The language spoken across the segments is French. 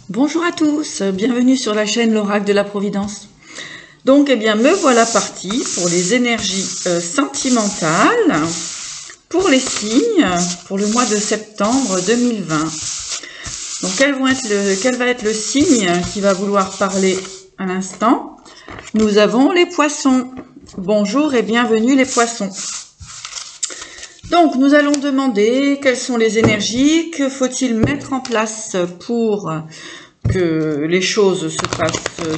Bonjour à tous, bienvenue sur la chaîne l'Oracle de la Providence. Donc, eh bien, me voilà partie pour les énergies sentimentales pour les signes pour le mois de septembre 2020. Donc, quel va être le signe qui va vouloir parler à l'instant? Nous avons les poissons. Bonjour et bienvenue les poissons. Donc, nous allons demander quelles sont les énergies, que faut-il mettre en place pour que les choses se passent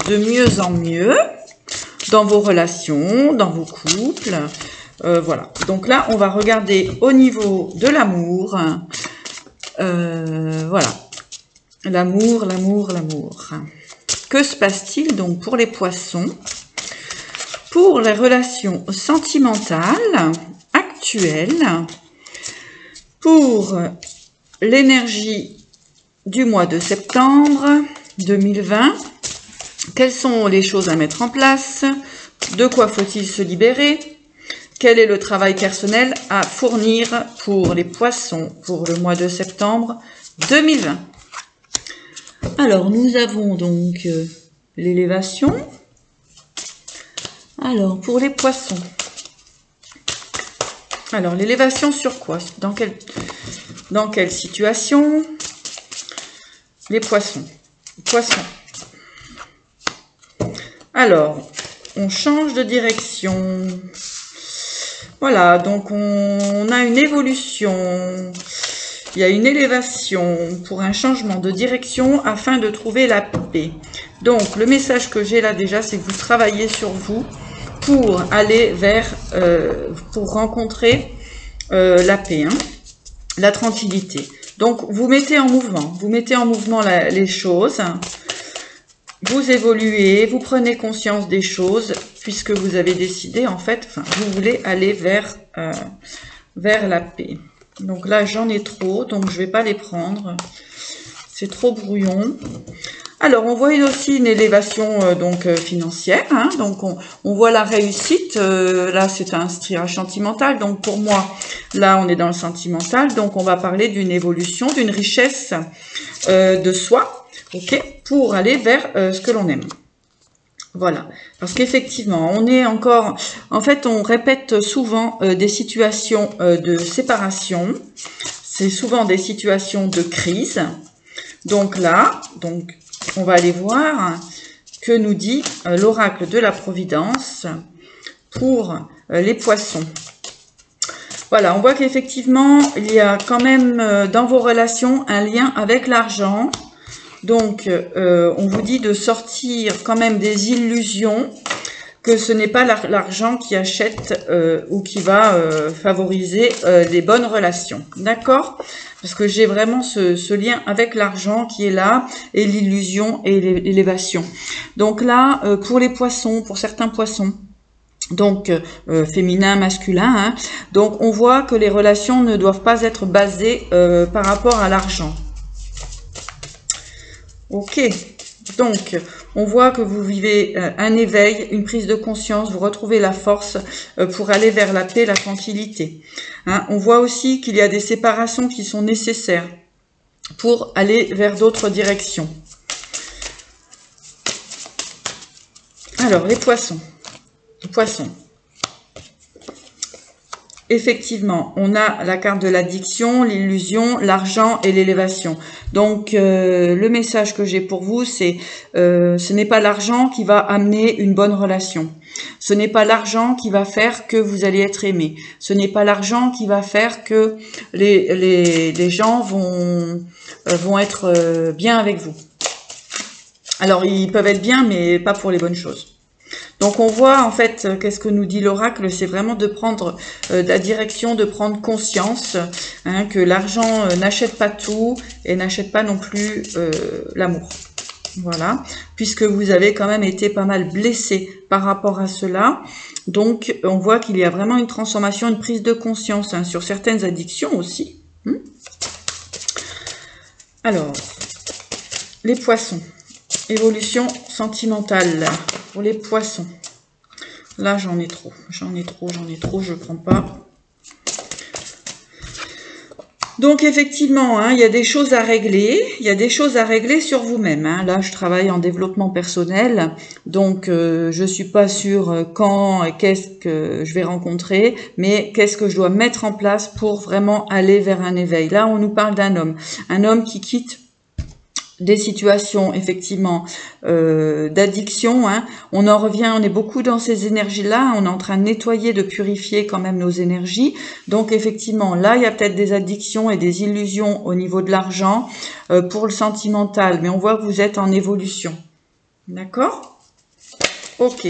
de mieux en mieux dans vos relations, dans vos couples. Voilà. Donc là, on va regarder au niveau de l'amour. Voilà. L'amour, l'amour, l'amour. Que se passe-t-il donc pour les poissons? Pour les relations sentimentales actuelles, pour l'énergie du mois de septembre 2020, quelles sont les choses à mettre en place? De quoi faut-il se libérer? Quel est le travail personnel à fournir pour les poissons pour le mois de septembre 2020? Alors, nous avons donc l'élévation. Alors, pour les poissons. Alors, l'élévation sur quoi? Dans quelle situation? Les poissons. Poissons. Alors, on change de direction. Voilà, donc on a une évolution. Il y a une élévation pour un changement de direction afin de trouver la paix. Donc, le message que j'ai là déjà, c'est que vous travaillez sur vous pour aller vers, pour rencontrer la paix, hein, la tranquillité. Donc, vous mettez en mouvement les choses, vous évoluez, vous prenez conscience des choses, puisque vous avez décidé, en fait, vous voulez aller vers la paix. Donc là, j'en ai trop, donc je ne vais pas les prendre. C'est trop brouillon. Alors, on voit aussi une élévation financière. Hein, donc, on voit la réussite. Là, c'est un tirage sentimental. Donc, pour moi, là, on est dans le sentimental. Donc, on va parler d'une évolution, d'une richesse de soi, ok, pour aller vers ce que l'on aime. Voilà. Parce qu'effectivement, on est encore... En fait, on répète souvent des situations de séparation. C'est souvent des situations de crise. Donc là, on va aller voir que nous dit l'oracle de la Providence pour les poissons. Voilà, on voit qu'effectivement, il y a quand même dans vos relations un lien avec l'argent. Donc, on vous dit de sortir quand même des illusions, que ce n'est pas l'argent qui achète ou qui va favoriser les bonnes relations. D'accord? Parce que j'ai vraiment ce lien avec l'argent qui est là, et l'illusion et l'élévation. Donc là, pour les poissons, pour certains poissons, donc féminin, masculin, hein, donc on voit que les relations ne doivent pas être basées par rapport à l'argent. Ok, donc on voit que vous vivez un éveil, une prise de conscience, vous retrouvez la force pour aller vers la paix, la tranquillité. Hein, on voit aussi qu'il y a des séparations qui sont nécessaires pour aller vers d'autres directions. Alors, les poissons. Les poissons. Effectivement, on a la carte de l'addiction, l'illusion, l'argent et l'élévation. Donc, le message que j'ai pour vous, c'est ce n'est pas l'argent qui va amener une bonne relation. Ce n'est pas l'argent qui va faire que vous allez être aimé. Ce n'est pas l'argent qui va faire que les gens vont être bien avec vous. Alors, ils peuvent être bien, mais pas pour les bonnes choses. Donc on voit en fait, qu'est-ce que nous dit l'oracle, c'est vraiment de prendre la direction, de prendre conscience hein, que l'argent n'achète pas tout et n'achète pas non plus l'amour. Voilà, puisque vous avez quand même été pas mal blessé par rapport à cela. Donc on voit qu'il y a vraiment une transformation, une prise de conscience hein, sur certaines addictions aussi. Alors, les poissons. Évolution sentimentale pour les poissons. Là, j'en ai trop, je prends pas. Donc effectivement, hein, il y a des choses à régler, il y a des choses à régler sur vous-même. Hein. Là, je travaille en développement personnel, donc je suis pas sûre quand et qu'est-ce que je vais rencontrer, mais qu'est-ce que je dois mettre en place pour vraiment aller vers un éveil. Là, on nous parle d'un homme qui quitte des situations effectivement d'addiction, hein. On en revient, on est beaucoup dans ces énergies-là, on est en train de nettoyer, de purifier quand même nos énergies. Donc effectivement, là, il y a peut-être des addictions et des illusions au niveau de l'argent pour le sentimental, mais on voit que vous êtes en évolution. D'accord ? Ok.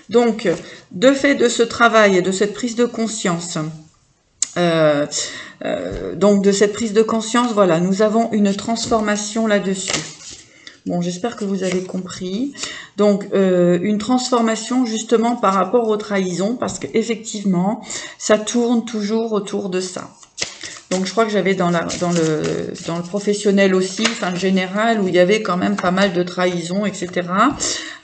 Donc, de fait de ce travail et de cette prise de conscience, donc de cette prise de conscience, voilà, nous avons une transformation là-dessus. Bon, j'espère que vous avez compris. Donc, une transformation justement par rapport aux trahisons, parce qu'effectivement, ça tourne toujours autour de ça. Donc, je crois que j'avais dans le professionnel aussi, enfin le général, où il y avait quand même pas mal de trahisons, etc.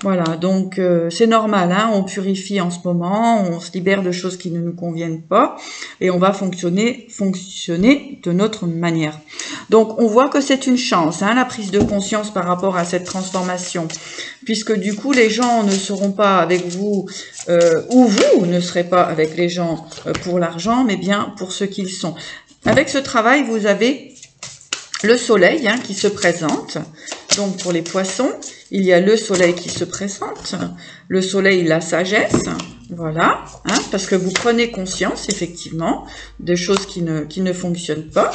Voilà, donc c'est normal, hein, on purifie en ce moment, on se libère de choses qui ne nous conviennent pas, et on va fonctionner de notre manière. Donc, on voit que c'est une chance, hein, la prise de conscience par rapport à cette transformation, puisque du coup, les gens ne seront pas avec vous, ou vous ne serez pas avec les gens pour l'argent, mais bien pour ce qu'ils sont. Avec ce travail, vous avez le soleil hein, qui se présente. Donc pour les poissons, il y a le soleil qui se présente. Le soleil, la sagesse. Voilà. Hein, parce que vous prenez conscience, effectivement, de choses qui ne fonctionnent pas.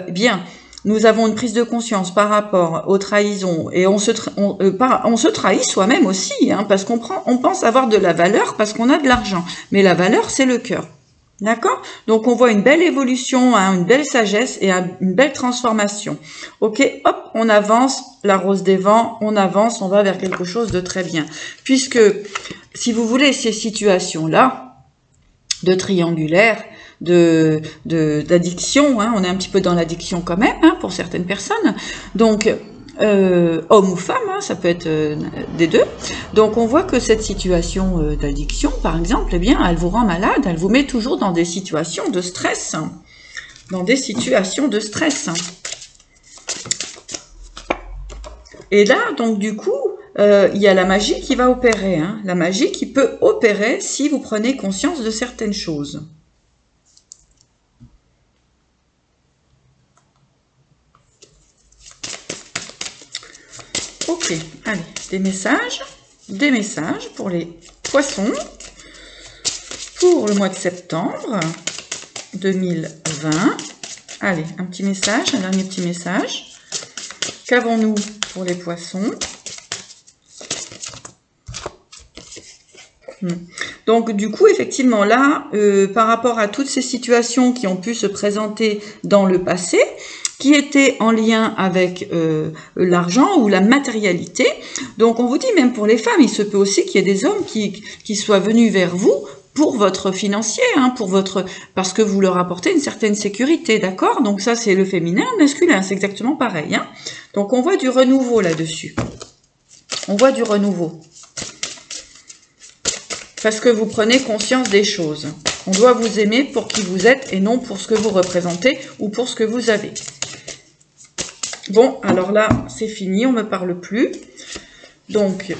Bien, nous avons une prise de conscience par rapport aux trahisons. Et on se trahit soi-même aussi. Hein, parce on pense avoir de la valeur parce qu'on a de l'argent. Mais la valeur, c'est le cœur. D'accord? Donc, on voit une belle évolution, hein, une belle sagesse et une belle transformation. Ok, hop, on avance, la rose des vents, on avance, on va vers quelque chose de très bien. Puisque, si vous voulez, ces situations-là, de triangulaire, d'addiction, hein, on est un petit peu dans l'addiction quand même, hein, pour certaines personnes. Donc, homme ou femme, hein, ça peut être des deux. Donc on voit que cette situation d'addiction, par exemple, eh bien, elle vous rend malade, elle vous met toujours dans des situations de stress. Dans des situations de stress. Et là, donc du coup, il y a la magie qui va opérer. Hein, la magie qui peut opérer si vous prenez conscience de certaines choses. Ok, allez, des messages pour les poissons pour le mois de septembre 2020. Allez, un petit message, un dernier petit message. Qu'avons-nous pour les poissons? Donc, du coup, effectivement, là, par rapport à toutes ces situations qui ont pu se présenter dans le passé, qui étaient en lien avec l'argent ou la matérialité. Donc, on vous dit, même pour les femmes, il se peut aussi qu'il y ait des hommes qui soient venus vers vous pour votre financier, hein, parce que vous leur apportez une certaine sécurité, d'accord? Donc, ça, c'est le féminin, le masculin, c'est exactement pareil. Hein. Donc, on voit du renouveau là-dessus. On voit du renouveau. Parce que vous prenez conscience des choses. On doit vous aimer pour qui vous êtes et non pour ce que vous représentez ou pour ce que vous avez. Bon, alors là, c'est fini, on ne me parle plus. Donc,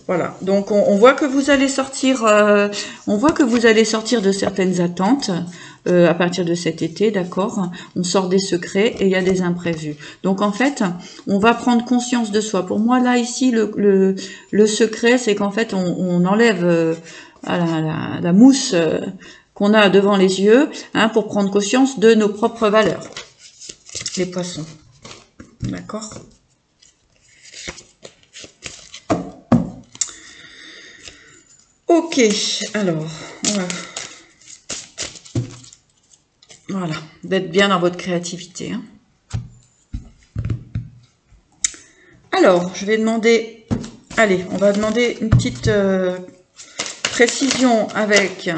voilà. Donc, on voit que vous allez sortir, de certaines attentes à partir de cet été, d'accord? On sort des secrets et il y a des imprévus. Donc, en fait, on va prendre conscience de soi. Pour moi, là, ici, le secret, c'est qu'en fait, on enlève la mousse qu'on a devant les yeux, hein, pour prendre conscience de nos propres valeurs. Les poissons. D'accord? Ok, alors, voilà, d'être bien dans votre créativité. Hein. Alors, je vais demander, allez, on va demander une petite précision avec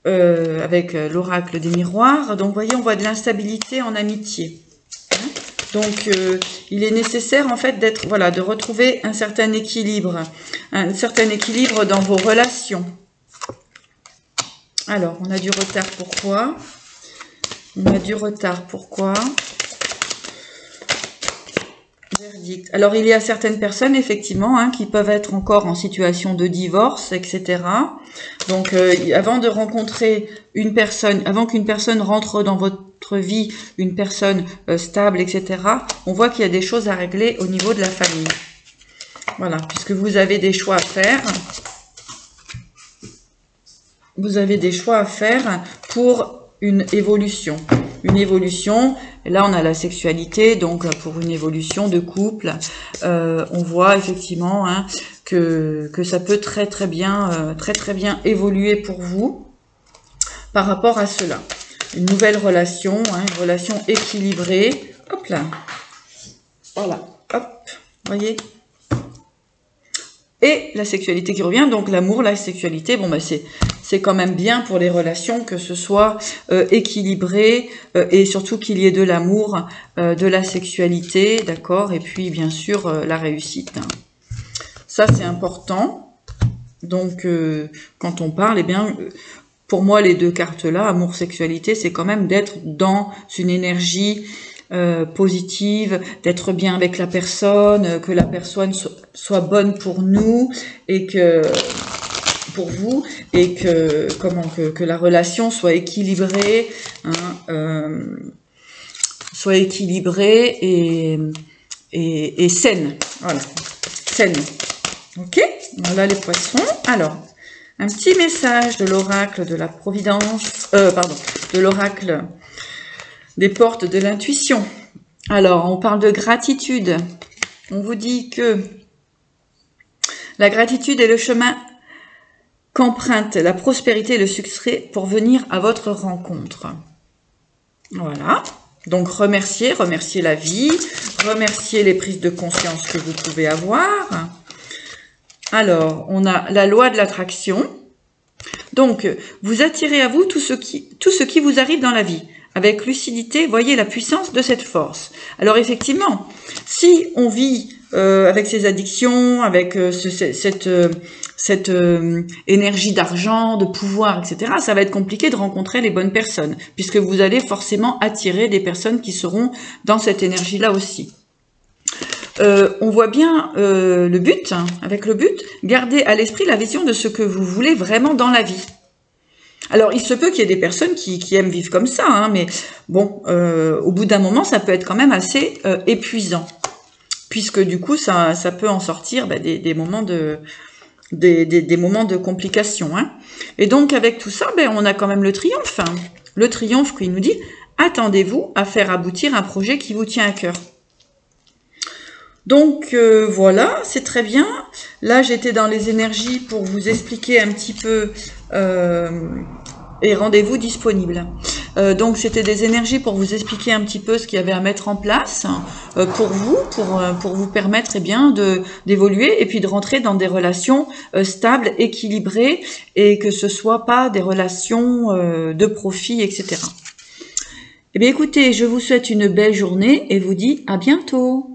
l'oracle des miroirs. Donc, vous voyez, on voit de l'instabilité en amitié. Donc, il est nécessaire en fait de retrouver un certain équilibre dans vos relations. Alors, on a du retard, pourquoi? On a du retard, pourquoi? Verdict. Alors, il y a certaines personnes, effectivement, hein, qui peuvent être encore en situation de divorce, etc. Donc, avant de rencontrer une personne, avant qu'une personne rentre dans votre vie, une personne stable, etc., on voit qu'il y a des choses à régler au niveau de la famille. Voilà, puisque vous avez des choix à faire. Vous avez des choix à faire pour une évolution. Une évolution, et là on a la sexualité, donc pour une évolution de couple, on voit effectivement hein, que ça peut très bien évoluer pour vous par rapport à cela. Une nouvelle relation, hein, une relation équilibrée. Hop là. Voilà. Hop. Voyez. Et la sexualité qui revient, donc l'amour, la sexualité, bon bah c'est quand même bien pour les relations que ce soit équilibré et surtout qu'il y ait de l'amour, de la sexualité, d'accord, et puis bien sûr la réussite. Hein. Ça c'est important. Donc quand on parle, eh bien pour moi les deux cartes là, amour, sexualité, c'est quand même d'être dans une énergie positive, d'être bien avec la personne, que la personne soit bonne pour nous et que pour vous et que que la relation soit équilibrée, hein, soit équilibrée et saine. Voilà, saine. Ok, voilà les poissons. Alors, un petit message de l'oracle de la Providence, de l'oracle des portes de l'intuition. Alors, on parle de gratitude. On vous dit que la gratitude est le chemin qu'emprunte la prospérité et le succès pour venir à votre rencontre. Voilà. Donc, remerciez la vie, remerciez les prises de conscience que vous pouvez avoir. Alors, on a la loi de l'attraction. Donc, vous attirez à vous tout ce qui vous arrive dans la vie. Avec lucidité, voyez la puissance de cette force. Alors effectivement, si on vit avec ces addictions, avec cette énergie d'argent, de pouvoir, etc., ça va être compliqué de rencontrer les bonnes personnes, puisque vous allez forcément attirer des personnes qui seront dans cette énergie-là aussi. On voit bien le but, hein, avec le but, gardez à l'esprit la vision de ce que vous voulez vraiment dans la vie. Alors, il se peut qu'il y ait des personnes qui aiment vivre comme ça, hein, mais bon, au bout d'un moment, ça peut être quand même assez épuisant, puisque du coup, ça peut en sortir des moments des moments de complications. Hein. Et donc, avec tout ça, on a quand même le triomphe. Hein. Le triomphe qui nous dit « Attendez-vous à faire aboutir un projet qui vous tient à cœur ». Donc voilà, c'est très bien. Là, j'étais dans les énergies pour vous expliquer un petit peu et rendez-vous disponible. Donc c'était des énergies pour vous expliquer un petit peu ce qu'il y avait à mettre en place pour vous, pour vous permettre bien d'évoluer et puis de rentrer dans des relations stables, équilibrées et que ce soit pas des relations de profit, etc. Eh bien écoutez, je vous souhaite une belle journée et vous dis à bientôt.